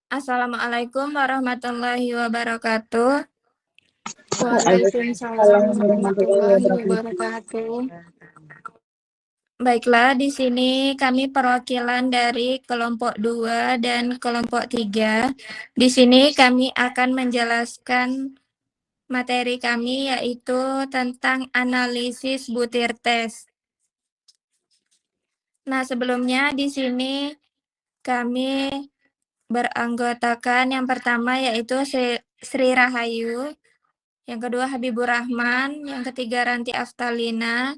Assalamualaikum warahmatullahi wabarakatuh. Waalaikumsalam warahmatullahi wabarakatuh. Baiklah, di sini kami perwakilan dari kelompok 2 dan kelompok 3. Di sini kami akan menjelaskan materi kami yaitu tentang analisis butir tes. Nah, sebelumnya di sini kami beranggotakan yang pertama yaitu Sri Rahayu, yang kedua Habibur Rahman, yang ketiga Ranti Aftalina,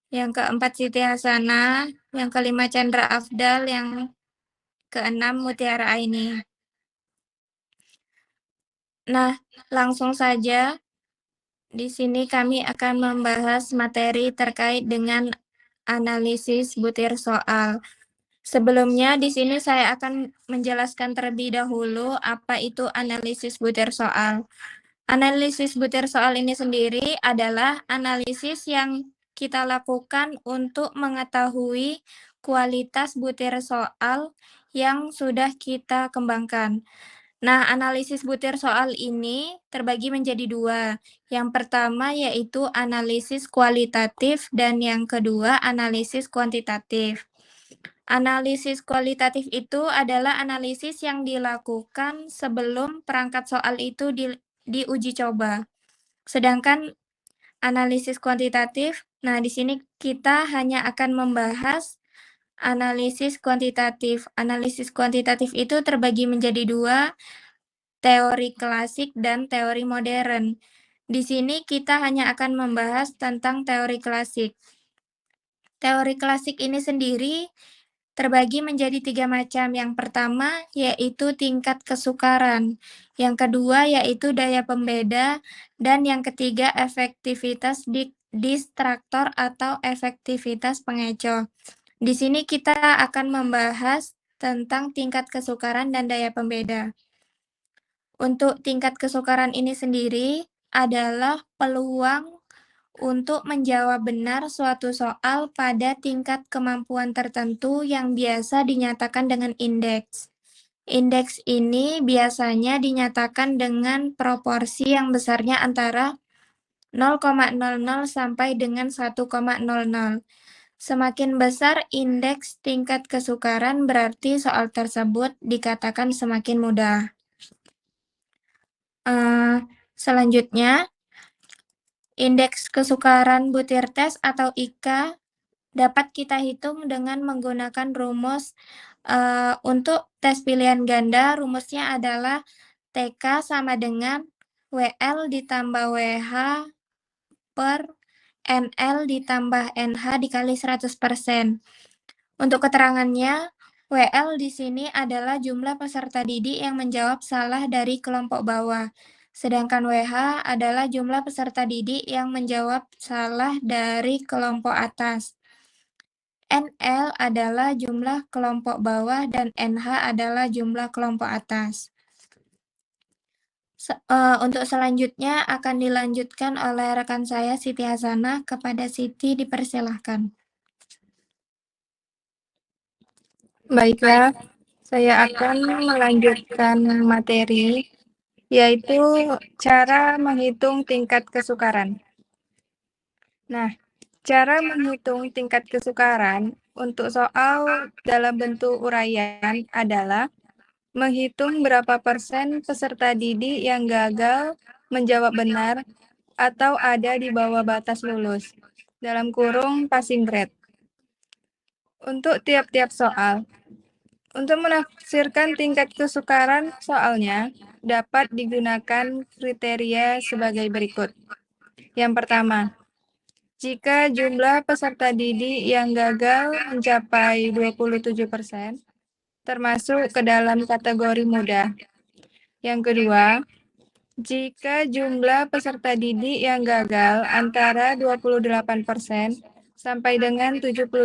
yang keempat Siti Hasanah, yang kelima Chandra Afdal, yang keenam Mutiara Aini. Nah, langsung saja di sini kami akan membahas materi terkait dengan analisis butir soal. Sebelumnya di sini saya akan menjelaskan terlebih dahulu apa itu analisis butir soal. Analisis butir soal ini sendiri adalah analisis yang kita lakukan untuk mengetahui kualitas butir soal yang sudah kita kembangkan. Nah, analisis butir soal ini terbagi menjadi dua. Yang pertama yaitu analisis kualitatif dan yang kedua analisis kuantitatif. Analisis kualitatif itu adalah analisis yang dilakukan sebelum perangkat soal itu diuji coba. Sedangkan analisis kuantitatif, nah di sini kita hanya akan membahas analisis kuantitatif. Analisis kuantitatif itu terbagi menjadi dua, teori klasik dan teori modern. Di sini kita hanya akan membahas tentang teori klasik. Teori klasik ini sendiri terbagi menjadi tiga macam. Yang pertama yaitu tingkat kesukaran, yang kedua yaitu daya pembeda, dan yang ketiga efektivitas distraktor atau efektivitas pengecoh. Di sini kita akan membahas tentang tingkat kesukaran dan daya pembeda. Untuk tingkat kesukaran ini sendiri adalah peluang untuk menjawab benar suatu soal pada tingkat kemampuan tertentu yang biasa dinyatakan dengan indeks. Indeks ini biasanya dinyatakan dengan proporsi yang besarnya antara 0,00 sampai dengan 1,00. Semakin besar indeks tingkat kesukaran berarti soal tersebut dikatakan semakin mudah. Selanjutnya, indeks kesukaran butir tes atau IK dapat kita hitung dengan menggunakan rumus untuk tes pilihan ganda. Rumusnya adalah TK sama dengan WL ditambah WH per NL ditambah NH dikali 100%. Untuk keterangannya, WL di sini adalah jumlah peserta didik yang menjawab salah dari kelompok bawah. Sedangkan WH adalah jumlah peserta didik yang menjawab salah dari kelompok atas. NL adalah jumlah kelompok bawah dan NH adalah jumlah kelompok atas. Untuk selanjutnya akan dilanjutkan oleh rekan saya Siti Hasanah. Kepada Siti dipersilahkan. Baiklah, saya akan melanjutkan materi, yaitu cara menghitung tingkat kesukaran. Nah, cara menghitung tingkat kesukaran untuk soal dalam bentuk uraian adalah menghitung berapa persen peserta didik yang gagal menjawab benar atau ada di bawah batas lulus, dalam kurung passing grade. Untuk tiap-tiap soal, untuk menafsirkan tingkat kesukaran soalnya, dapat digunakan kriteria sebagai berikut. Yang pertama, jika jumlah peserta didik yang gagal mencapai 27%, termasuk ke dalam kategori mudah. Yang kedua, jika jumlah peserta didik yang gagal antara 28% sampai dengan 72%,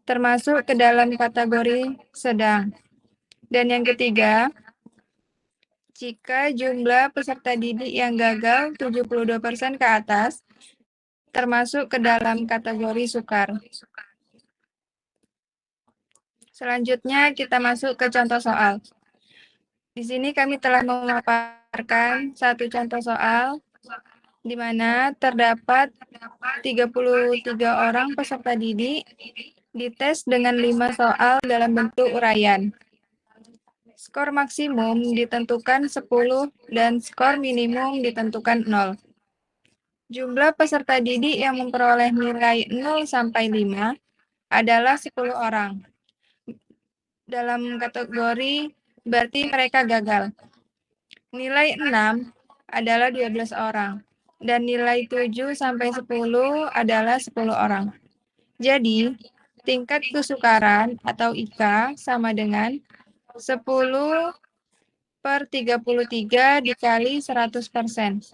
termasuk ke dalam kategori sedang. Dan yang ketiga, jika jumlah peserta didik yang gagal 72% ke atas, termasuk ke dalam kategori sukar. Selanjutnya kita masuk ke contoh soal. Di sini kami telah memaparkan satu contoh soal di mana terdapat 33 orang peserta didik dites dengan 5 soal dalam bentuk uraian. Skor maksimum ditentukan 10 dan skor minimum ditentukan 0. Jumlah peserta didik yang memperoleh nilai 0 sampai 5 adalah 10 orang. Dalam kategori berarti mereka gagal. Nilai 6 adalah 12 orang. Dan nilai 7 sampai 10 adalah 10 orang. Jadi, tingkat kesukaran atau IK sama dengan 10/33 dikali 100%.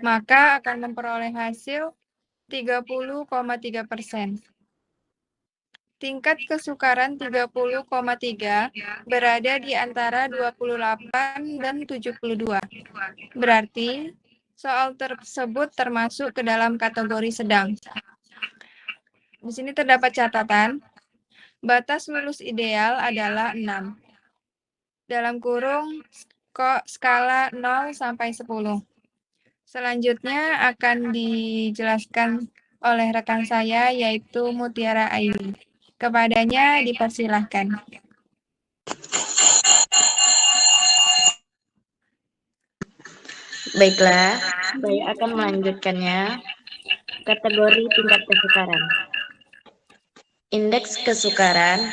Maka akan memperoleh hasil 30,3%. Tingkat kesukaran 30,3 berada di antara 28 dan 72. Berarti soal tersebut termasuk ke dalam kategori sedang. Di sini terdapat catatan, batas lulus ideal adalah 6. Dalam kurung skala 0 sampai 10. Selanjutnya akan dijelaskan oleh rekan saya yaitu Mutiara Aini. Kepadanya dipersilahkan. Baiklah, saya akan melanjutkannya. Kategori tingkat kesukaran. Indeks kesukaran,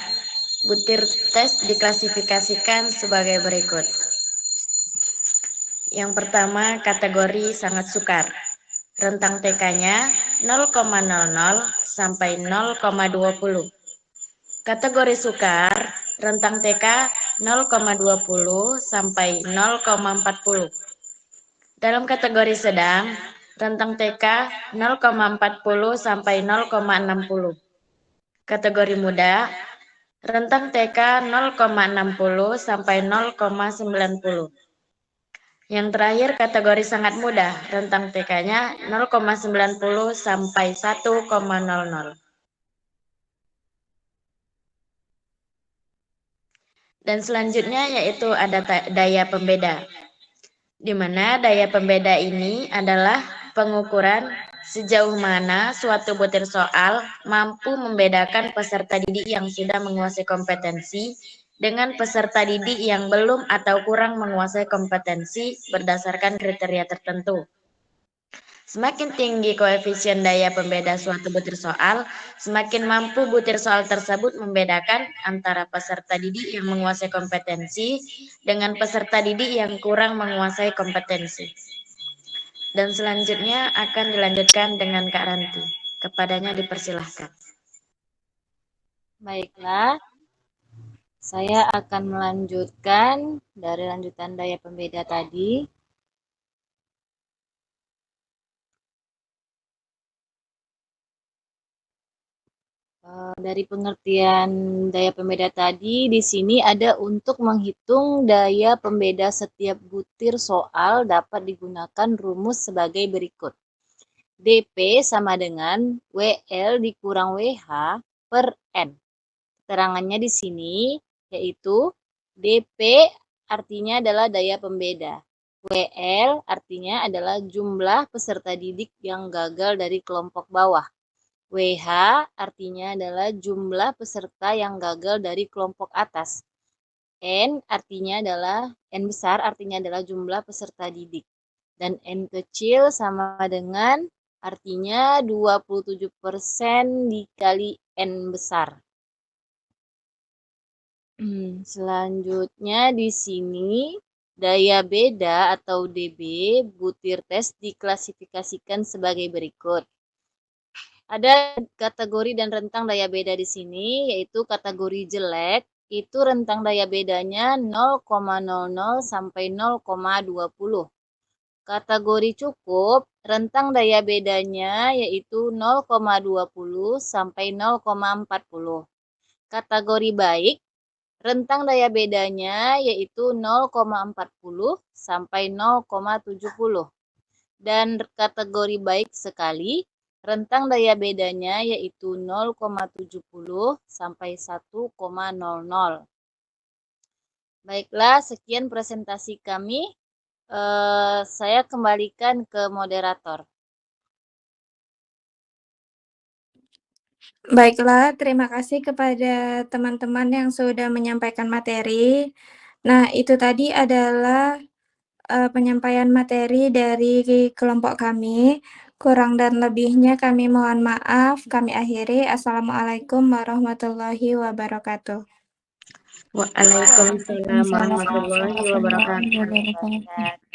butir tes diklasifikasikan sebagai berikut. Yang pertama, kategori sangat sukar. Rentang TK-nya 0,00 sampai 0,20. Kategori sukar, rentang TK 0,20 sampai 0,40. Dalam kategori sedang, rentang TK 0,40 sampai 0,60. Kategori muda, rentang TK 0,60 sampai 0,90. Yang terakhir kategori sangat mudah, rentang TK-nya 0,90 sampai 1,00. Dan selanjutnya yaitu ada daya pembeda, di mana daya pembeda ini adalah pengukuran sejauh mana suatu butir soal mampu membedakan peserta didik yang sudah menguasai kompetensi dengan peserta didik yang belum atau kurang menguasai kompetensi berdasarkan kriteria tertentu. Semakin tinggi koefisien daya pembeda suatu butir soal, semakin mampu butir soal tersebut membedakan antara peserta didik yang menguasai kompetensi dengan peserta didik yang kurang menguasai kompetensi. Dan selanjutnya akan dilanjutkan dengan Kak Ranti. Kepadanya dipersilahkan. Baiklah, saya akan melanjutkan dari lanjutan daya pembeda tadi. Dari pengertian daya pembeda tadi, di sini ada untuk menghitung daya pembeda setiap butir soal dapat digunakan rumus sebagai berikut. dP sama dengan WL dikurang WH per N. Keterangannya di sini yaitu dP artinya adalah daya pembeda. WL artinya adalah jumlah peserta didik yang gagal dari kelompok bawah. WH artinya adalah jumlah peserta yang gagal dari kelompok atas. N artinya adalah N besar artinya adalah jumlah peserta didik. Dan N kecil sama dengan artinya 27% dikali N besar. Selanjutnya di sini daya beda atau DB butir tes diklasifikasikan sebagai berikut. Ada kategori dan rentang daya beda di sini, yaitu kategori jelek, itu rentang daya bedanya 0,00 sampai 0,20. Kategori cukup, rentang daya bedanya yaitu 0,20 sampai 0,40. Kategori baik, rentang daya bedanya yaitu 0,40 sampai 0,70. Dan kategori baik sekali, rentang daya bedanya yaitu 0,70 sampai 1,00. Baiklah, sekian presentasi kami. Saya kembalikan ke moderator. Baiklah, terima kasih kepada teman-teman yang sudah menyampaikan materi. Nah, itu tadi adalah penyampaian materi dari kelompok kami. Kurang dan lebihnya kami mohon maaf. Kami akhiri. Assalamualaikum warahmatullahi wabarakatuh. Waalaikumsalam warahmatullahi wabarakatuh. wabarakatuh.